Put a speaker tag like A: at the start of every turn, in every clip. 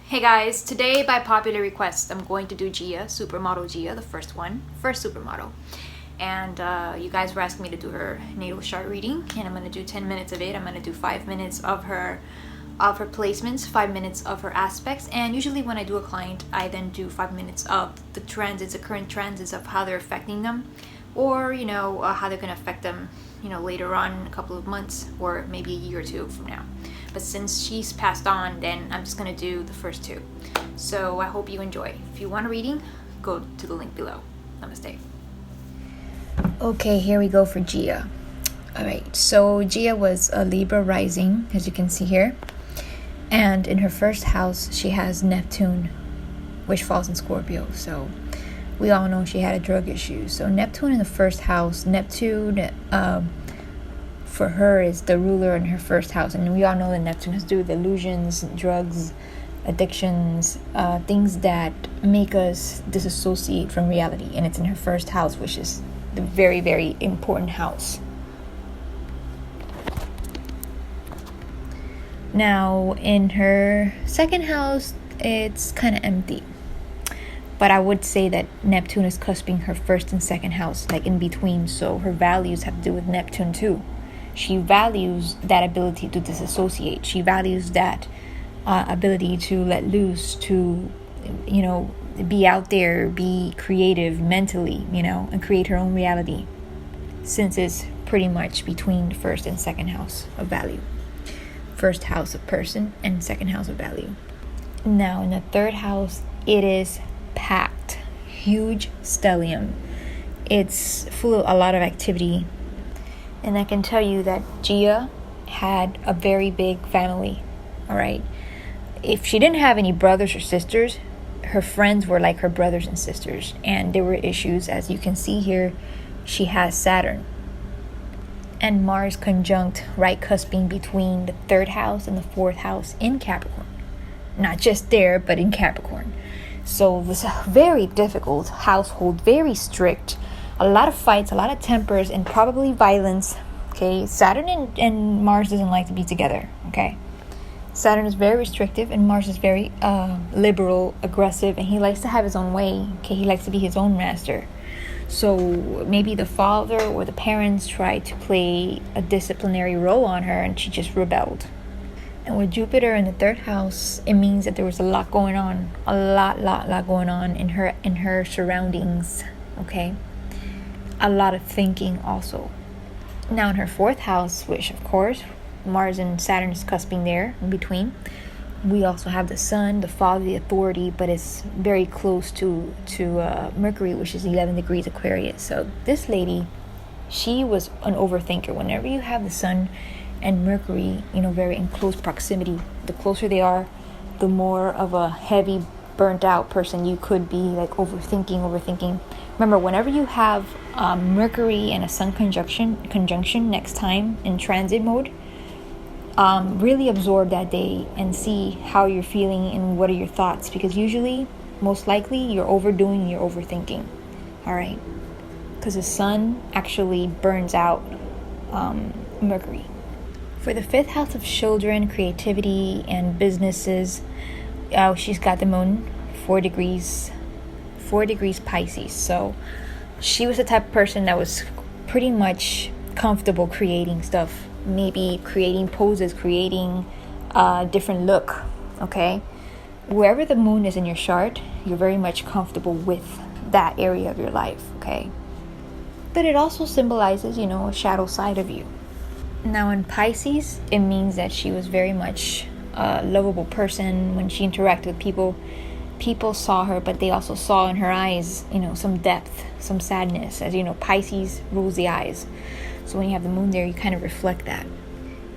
A: Hey guys, today by popular request, I'm going to do GIA, Supermodel GIA, the first supermodel. And you guys were asking me to do her natal chart reading, and I'm going to do 10 minutes of it. I'm going to do 5 minutes of her placements, 5 minutes of her aspects, and usually when I do a client, I then do 5 minutes of the transits, the current transits of how they're affecting them, or how they're going to affect them, later on in a couple of months or maybe a year or two from now. But since she's passed on, then I'm just going to do the first two. So I hope you enjoy. If you want a reading, go to the link below. Namaste. Okay, here we go for GIA. Alright, so GIA was a Libra rising, as you can see here. And in her first house, she has Neptune, which falls in Scorpio. So we all know she had a drug issue. So Neptune in the first house, Neptune for her is the ruler in her first house. And we all know that Neptune has to do with illusions, drugs, addictions, things that make us disassociate from reality. And it's in her first house, which is the very, very important house. Now, in her second house, it's kind of empty. But I would say that Neptune is cusping her first and second house, like in between. So her values have to do with Neptune too. She values that ability to disassociate. She values that ability to let loose, to, be out there, be creative mentally, and create her own reality. Since it's pretty much between the first and second house of value. First house of person and second house of value. Now in the third house, it is packed. Huge stellium. It's full of a lot of activity. And I can tell you that GIA had a very big family. Alright. If she didn't have any brothers or sisters, her friends were like her brothers and sisters. And there were issues. As you can see here, she has Saturn and Mars conjunct, right cusping between the third house and the fourth house in Capricorn. Not just there, but in Capricorn. So it was a very difficult household, very strict, a lot of fights, a lot of tempers, and probably violence. Okay, Saturn and Mars doesn't like to be together. Okay, Saturn is very restrictive and Mars is very liberal, aggressive, and he likes to have his own way. Okay, he likes to be his own master. So maybe the father or the parents tried to play a disciplinary role on her, and she just rebelled. And with Jupiter in the third house, it means that there was a lot going on, a lot going on in her surroundings. Okay, a lot of thinking also. Now in her fourth house, which of course Mars and Saturn is cusping there in between, we also have the Sun, the father, the authority, but it's very close to Mercury, which is 11 degrees Aquarius. So this lady, she was an overthinker. Whenever you have the Sun and Mercury, very in close proximity, the closer they are, the more of a heavy, burnt out person you could be, like overthinking. Remember, whenever you have Mercury and a Sun conjunction next time in transit mode, really absorb that day and see how you're feeling and what are your thoughts, because usually, most likely, you're overdoing, you're overthinking. All right, because the Sun actually burns out Mercury. For the fifth house of children, creativity, and businesses, she's got the Moon 4 degrees Pisces. So she was the type of person that was pretty much comfortable creating stuff, maybe creating poses, creating a different look. Okay, wherever the Moon is in your chart, you're very much comfortable with that area of your life. Okay, but it also symbolizes, a shadow side of you. Now in Pisces, it means that she was very much a lovable person. When she interacted with people, people saw her, but they also saw in her eyes, some depth, some sadness. As you know, Pisces rules the eyes. So when you have the Moon there, you kind of reflect that.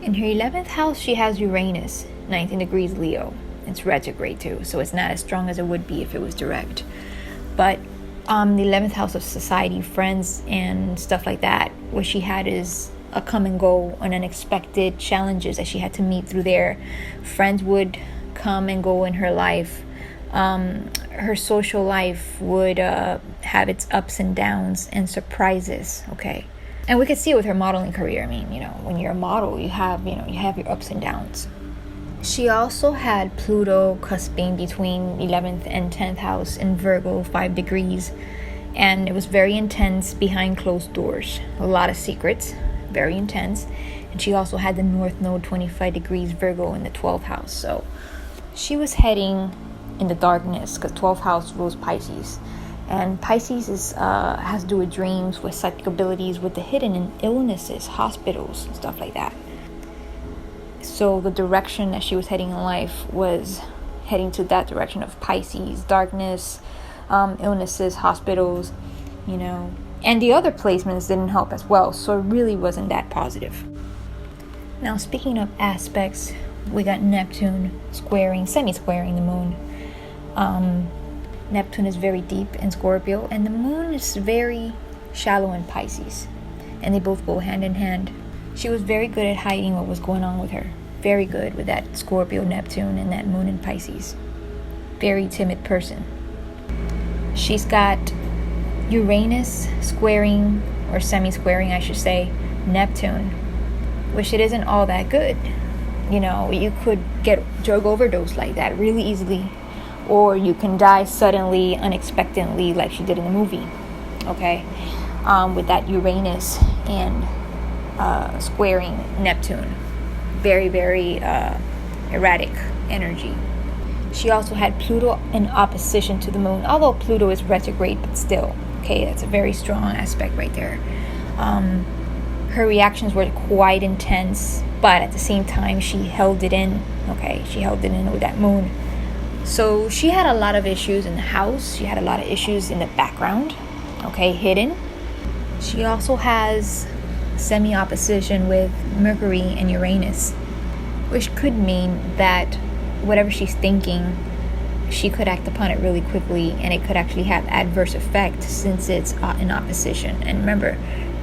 A: In her 11th house, she has Uranus, 19 degrees Leo. It's retrograde too, so it's not as strong as it would be if it was direct. But the 11th house of society, friends, and stuff like that, what she had is a come and go and unexpected challenges that she had to meet through there. Friends would come and go in her life. Her social life would have its ups and downs and surprises. Okay, and we could see it with her modeling career. I mean, when you're a model, you have your ups and downs. She also had Pluto cusping between 11th and 10th house in Virgo, 5 degrees. And it was very intense behind closed doors. A lot of secrets, very intense. And she also had the North Node, 25 degrees Virgo in the 12th house. So she was heading in the darkness because 12th house rules Pisces. And Pisces has to do with dreams, with psychic abilities, with the hidden in illnesses, hospitals, and stuff like that. So the direction that she was heading in life was heading to that direction of Pisces, darkness, illnesses, hospitals, and the other placements didn't help as well. So it really wasn't that positive. Now, speaking of aspects, we got Neptune semi-squaring the moon. Neptune is very deep in Scorpio, and the moon is very shallow in Pisces, and they both go hand in hand. She was very good at hiding what was going on with her. Very good with that Scorpio, Neptune, and that moon in Pisces. Very timid person. She's got Uranus squaring, or semi-squaring, I should say, Neptune, which it isn't all that good. You could get drug overdose like that really easily, or you can die suddenly, unexpectedly, like she did in the movie. Okay, with that Uranus and squaring Neptune. Very, very erratic energy. She also had Pluto in opposition to the moon, although Pluto is retrograde, but still, okay, that's a very strong aspect right there. Her reactions were quite intense, but at the same time, she held it in, okay? She held it in with that moon. So she had a lot of issues in the house. She had a lot of issues in the background, okay, hidden. She also has semi-opposition with Mercury and Uranus, which could mean that whatever she's thinking, she could act upon it really quickly, and it could actually have adverse effect since it's in opposition. And remember,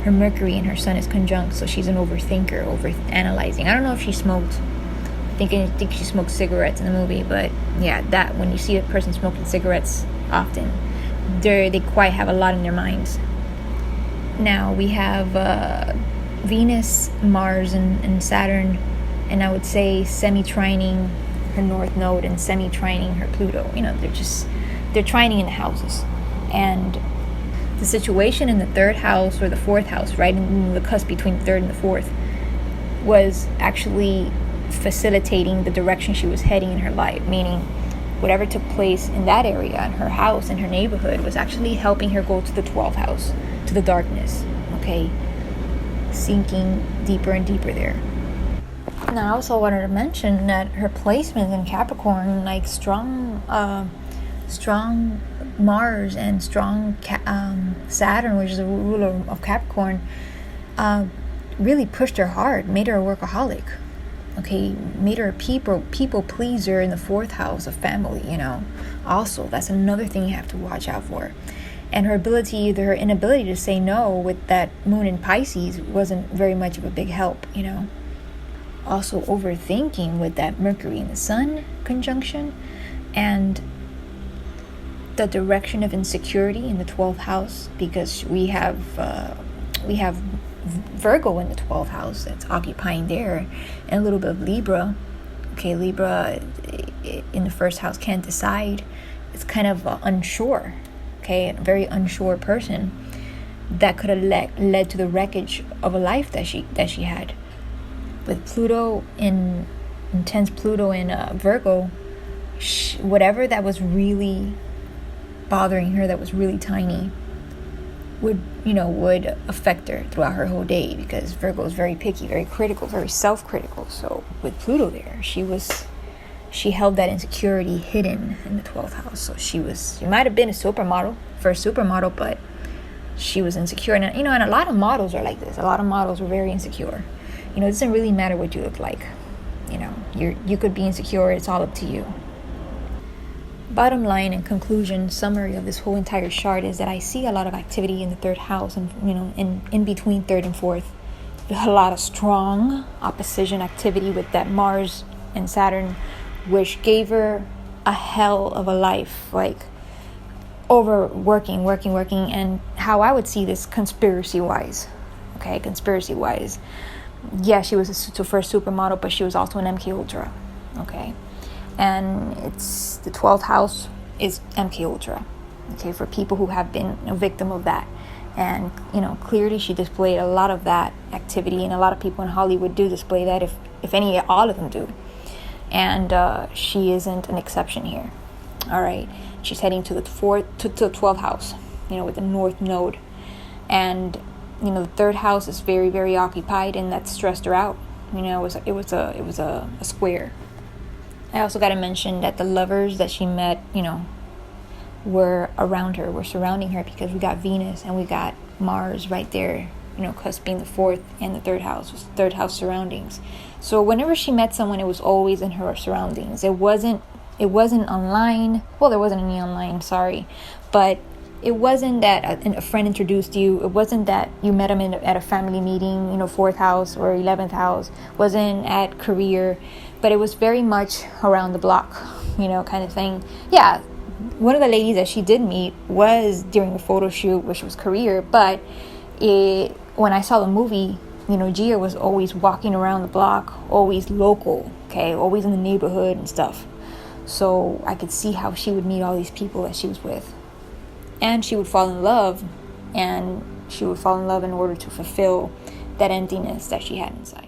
A: her Mercury and her Sun is conjunct, so she's an overthinker, overanalyzing. I don't know if she smoked. I think she smoked cigarettes in the movie, but yeah, that when you see a person smoking cigarettes often, they quite have a lot in their minds. Now we have Venus, Mars, and Saturn, and I would say semi-trining her North Node and semi-trining her Pluto. They're trining in the houses. And the situation in the third house or the fourth house, right in the cusp between the third and the fourth, was actually facilitating the direction she was heading in her life, meaning whatever took place in that area, in her house, in her neighborhood, was actually helping her go to the 12th house, to the darkness, okay? Sinking deeper and deeper there. Now, I also wanted to mention that her placement in Capricorn, like strong Mars and strong Saturn, which is a ruler of Capricorn, really pushed her hard, made her a workaholic. Okay, made her a people pleaser in the fourth house of family, Also, that's another thing you have to watch out for. And her inability to say no with that moon in Pisces wasn't very much of a big help, Also, overthinking with that Mercury and the Sun conjunction, and the direction of insecurity in the 12th house, because we have Virgo in the 12th house that's occupying there, and a little bit of Libra. Okay, Libra in the first house can't decide. It's kind of unsure. Okay, a very unsure person that could have led to the wreckage of a life that she had. With Pluto intense Pluto in Virgo, whatever that was really bothering her, that was really tiny, would affect her throughout her whole day, because Virgo is very picky, very critical, very self-critical. So with Pluto there, she held that insecurity hidden in the 12th house. So she might have been first supermodel, but she was insecure. And and a lot of models are like this. A lot of models are very insecure. It doesn't really matter what you look like. You could be insecure. It's all up to you. Bottom line and conclusion summary of this whole entire chart is that I see a lot of activity in the third house, and in between third and fourth, a lot of strong opposition activity with that Mars and Saturn, which gave her a hell of a life, like overworking, working, and how I would see this conspiracy wise. Yeah, she was a first supermodel, but she was also an MK Ultra. okay? And it's the 12th house is MK Ultra, okay, for people who have been a victim of that. And, you know, clearly she displayed a lot of that activity, and a lot of people in Hollywood do display that, if any, all of them do. And she isn't an exception here. All right, she's heading to the 12th house, you know, with the North Node. And, you know, the 3rd house is very, very occupied, and that stressed her out. You know, it was a square. I also got to mention that the lovers that she met, you know, were around her, were surrounding her, because we got Venus and we got Mars right there, you know, cusping the 4th and the 3rd house, was 3rd house surroundings. So whenever she met someone, it was always in her surroundings. It wasn't online. Well, there wasn't any online, sorry, but it wasn't that a friend introduced you. It wasn't that you met him at a family meeting, you know, 4th house or 11th house. Wasn't at career, but it was very much around the block, you know, kind of thing. Yeah, one of the ladies that she did meet was during a photo shoot, which was career, but when I saw the movie, you know, Gia was always walking around the block, always local, okay, always in the neighborhood and stuff. So I could see how she would meet all these people that she was with. And she would fall in love, and she would fall in love in order to fulfill that emptiness that she had inside.